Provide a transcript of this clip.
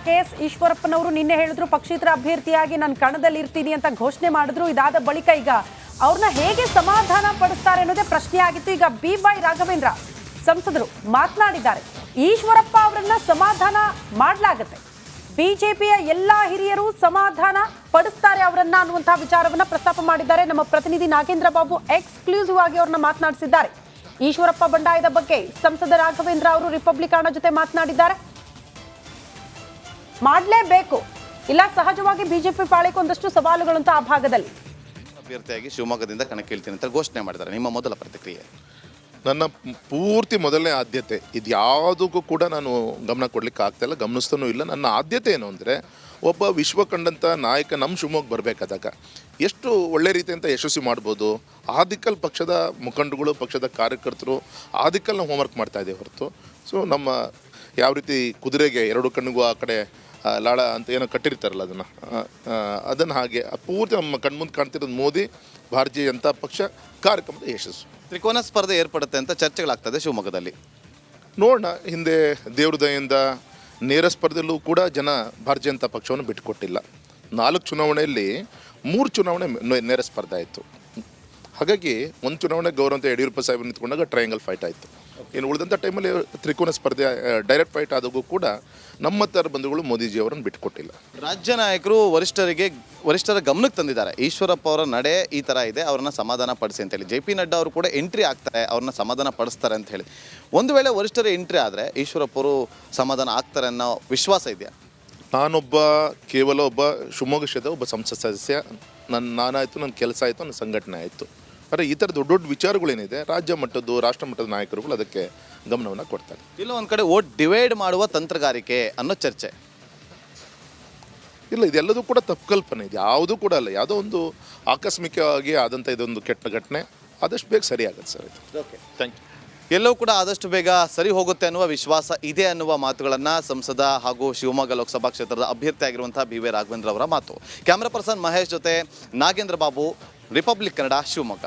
KS ಈಶ್ವರಪ್ಪನವರು ನಿನ್ನೆ ಹೇಳಿದ್ರು ಪಕ್ಷೇತರ ಅಭ್ಯರ್ಥಿಯಾಗಿ ನಾನು ಕಣದಲ್ಲಿ ಇರ್ತೀನಿ ಅಂತ ಘೋಷಣೆ ಮಾಡಿದ್ರು. ಇದಾದ ಬಳಿಕ ಈಗ ಅವ್ರನ್ನ ಹೇಗೆ ಸಮಾಧಾನ ಪಡಿಸ್ತಾರೆ ಅನ್ನೋದೇ ಪ್ರಶ್ನೆ ಆಗಿತ್ತು. ಈಗ BY ರಾಘವೇಂದ್ರ ಸಂಸದರು ಮಾತನಾಡಿದ್ದಾರೆ. ಈಶ್ವರಪ್ಪ ಅವರನ್ನ ಸಮಾಧಾನ ಮಾಡಲಾಗುತ್ತೆ, ಬಿಜೆಪಿಯ ಎಲ್ಲಾ ಹಿರಿಯರು ಸಮಾಧಾನ ಪಡಿಸ್ತಾರೆ ಅವರನ್ನ ಅನ್ನುವಂತಹ ವಿಚಾರವನ್ನ ಪ್ರಸ್ತಾಪ ಮಾಡಿದ್ದಾರೆ. ನಮ್ಮ ಪ್ರತಿನಿಧಿ ನಾಗೇಂದ್ರ ಬಾಬು ಎಕ್ಸ್ಕ್ಲೂಸಿವ್ ಆಗಿ ಅವ್ರನ್ನ ಮಾತನಾಡಿಸಿದ್ದಾರೆ. ಈಶ್ವರಪ್ಪ ಬಂಡಾಯದ ಬಗ್ಗೆ ಸಂಸದ ರಾಘವೇಂದ್ರ ಅವರು ರಿಪಬ್ಲಿಕನ್ ಜೊತೆ ಮಾತನಾಡಿದ್ದಾರೆ. ಮಾಡಲೇಬೇಕು, ಇಲ್ಲ ಸಹಜವಾಗಿ ಬಿಜೆಪಿ ಪಾಳೆಗೆ ಒಂದಷ್ಟು ಸವಾಲುಗಳಂತ ಆ ಭಾಗದಲ್ಲಿ. ಅಭ್ಯರ್ಥಿಯಾಗಿ ಶಿವಮೊಗ್ಗದಿಂದ ಕಣಕ್ಕಿಳ್ತೀನಿ ಅಂತ ಘೋಷಣೆ ಮಾಡಿದ್ದಾರೆ. ನಿಮ್ಮ ಮೊದಲ ಪ್ರತಿಕ್ರಿಯೆ? ನನ್ನ ಪೂರ್ತಿ ಮೊದಲನೇ ಆದ್ಯತೆ ಇದು ಯಾವುದಕ್ಕೂ ಕೂಡ ನಾನು ಗಮನ ಕೊಡಲಿಕ್ಕೆ ಆಗ್ತಾಯಿಲ್ಲ, ಗಮನಿಸ್ತಾನೂ ಇಲ್ಲ. ನನ್ನ ಆದ್ಯತೆ ಏನು ಅಂದರೆ ಒಬ್ಬ ವಿಶ್ವ ಕಂಡಂಥ ನಾಯಕ ನಮ್ಮ ಶಿವಮೊಗ್ಗ ಬರಬೇಕಾದಾಗ ಎಷ್ಟು ಒಳ್ಳೆ ರೀತಿಯಂತ ಯಶಸ್ವಿ ಮಾಡ್ಬೋದು. ಆದಿಕಲ್ ಪಕ್ಷದ ಮುಖಂಡಗಳು, ಪಕ್ಷದ ಕಾರ್ಯಕರ್ತರು ಆದಿಕಲ್ ನಾವು ಹೋಮ್ವರ್ಕ್ ಮಾಡ್ತಾಯಿದ್ದೇವೆ ಹೊರತು. ಸೊ ನಮ್ಮ ಯಾವ ರೀತಿ ಕುದುರೆಗೆ ಎರಡು ಕಣ್ಣಿಗೂ ಆ ಕಡೆ ಲಾಳ ಅಂತ ಏನೋ ಕಟ್ಟಿರ್ತಾರಲ್ಲ ಅದನ್ನು ಹಾಗೆ ಪೂರ್ತಿ ನಮ್ಮ ಕಣ್ಮುಂದೆ ಕಾಣ್ತಿರೋದು ಮೋದಿ ಭಾರತೀಯ ಜನತಾ ಪಕ್ಷ ಕಾರ್ಯಕ್ರಮದ ಯಶಸ್ಸು. ತ್ರಿಕೋನ ಸ್ಪರ್ಧೆ ಏರ್ಪಡುತ್ತೆ ಅಂತ ಚರ್ಚೆಗಳಾಗ್ತದೆ ಶಿವಮೊಗ್ಗದಲ್ಲಿ. ನೋಡೋಣ, ಹಿಂದೆ ದೇವ್ರ ದಯೆಯಿಂದ ನೇರ ಸ್ಪರ್ಧೆಯಲ್ಲೂ ಕೂಡ ಜನ ಭಾರತೀಯ ಜನತಾ ಪಕ್ಷವನ್ನು ಬಿಟ್ಟುಕೊಟ್ಟಿಲ್ಲ. 4 ಚುನಾವಣೆಯಲ್ಲಿ 3 ಚುನಾವಣೆ ನೇರ ಸ್ಪರ್ಧೆ ಆಯಿತು. ಹಾಗಾಗಿ ಒಂದು ಚುನಾವಣೆ ಗೌರವ ಅಂತ ಯಡಿಯೂರಪ್ಪ ಸಾಹೇಬರು ನಿಂತ್ಕೊಂಡಾಗ ಟ್ರಯಾಂಗಲ್ ಫೈಟ್ ಆಯಿತು. ಇನ್ನು ಉಳಿದಂಥ ಟೈಮಲ್ಲಿ ತ್ರಿಕೋನ ಸ್ಪರ್ಧೆ ಡೈರೆಕ್ಟ್ ಫೈಟ್ ಆದಾಗೂ ಕೂಡ ನಮ್ಮ ಥರ ಬಂಧುಗಳು ಮೋದಿಜಿಯವರನ್ನು ಬಿಟ್ಟುಕೊಟ್ಟಿಲ್ಲ. ರಾಜ್ಯ ನಾಯಕರು ವರಿಷ್ಠರ ಗಮನಕ್ಕೆ ತಂದಿದ್ದಾರೆ, ಈಶ್ವರಪ್ಪ ಅವರ ನಡೆ ಈ ಥರ ಇದೆ, ಅವ್ರನ್ನ ಸಮಾಧಾನ ಪಡಿಸಿ ಅಂತೇಳಿ. JP ನಡ್ಡಾ ಅವರು ಕೂಡ ಎಂಟ್ರಿ ಆಗ್ತಾರೆ, ಅವ್ರನ್ನ ಸಮಾಧಾನ ಪಡಿಸ್ತಾರೆ ಅಂತ ಹೇಳಿ. ಒಂದು ವೇಳೆ ವರಿಷ್ಠರ ಎಂಟ್ರಿ ಆದರೆ ಈಶ್ವರಪ್ಪ ಅವರು ಸಮಾಧಾನ ಆಗ್ತಾರೆ ಅನ್ನೋ ವಿಶ್ವಾಸ ಇದೆಯಾ? ನಾನೊಬ್ಬ ಕೇವಲ ಒಬ್ಬ ಶಿವಮೊಗ್ಗ ಕ್ಷೇತ್ರದ ಒಬ್ಬ ಸಂಸತ್ ಸದಸ್ಯ. ನಾನಾಯಿತು, ನನ್ನ ಕೆಲಸ ಆಯಿತು, ನನ್ನ ಸಂಘಟನೆ ಆಯಿತು. ಆದರೆ ಈ ಥರ ದೊಡ್ಡ ದೊಡ್ಡ ವಿಚಾರಗಳೇನಿದೆ ರಾಜ್ಯ ಮಟ್ಟದ್ದು ರಾಷ್ಟ್ರ ಮಟ್ಟದ ನಾಯಕರುಗಳು ಅದಕ್ಕೆ ಗಮನವನ್ನು ಕೊಡ್ತಾರೆ. ಇಲ್ಲ ಒಂದು ಕಡೆ ವೋಟ್ ಡಿವೈಡ್ ಮಾಡುವ ತಂತ್ರಗಾರಿಕೆ ಅನ್ನೋ ಚರ್ಚೆ ಇಲ್ಲ, ಇದೆಲ್ಲದೂ ಕೂಡ ತಪ್ಪು ಕಲ್ಪನೆ. ಇದು ಯಾವುದೂ ಕೂಡ ಅಲ್ಲ, ಯಾವುದೋ ಒಂದು ಆಕಸ್ಮಿಕವಾಗಿ ಆದಂಥ ಇದೊಂದು ಕೆಟ್ಟ ಘಟನೆ. ಆದಷ್ಟು ಬೇಗ ಸರಿ ಆಗುತ್ತೆ ಸರ್ ಇದು. Okay, thank you. ಎಲ್ಲವೂ ಕೂಡ ಆದಷ್ಟು ಬೇಗ ಸರಿ ಹೋಗುತ್ತೆ ಅನ್ನುವ ವಿಶ್ವಾಸ ಇದೆ ಅನ್ನುವ ಮಾತುಗಳನ್ನು ಸಂಸದ ಹಾಗೂ ಶಿವಮೊಗ್ಗ ಲೋಕಸಭಾ ಕ್ಷೇತ್ರದ ಅಭ್ಯರ್ಥಿ ಆಗಿರುವಂತಹ BY ರಾಘವೇಂದ್ರ ಅವರ ಮಾತು. ಕ್ಯಾಮ್ರಾ ಪರ್ಸನ್ ಮಹೇಶ್ ಜೊತೆ ನಾಗೇಂದ್ರ ಬಾಬು, ರಿಪಬ್ಲಿಕ್ ಕನ್ನಡ, ಶಿವಮೊಗ್ಗ.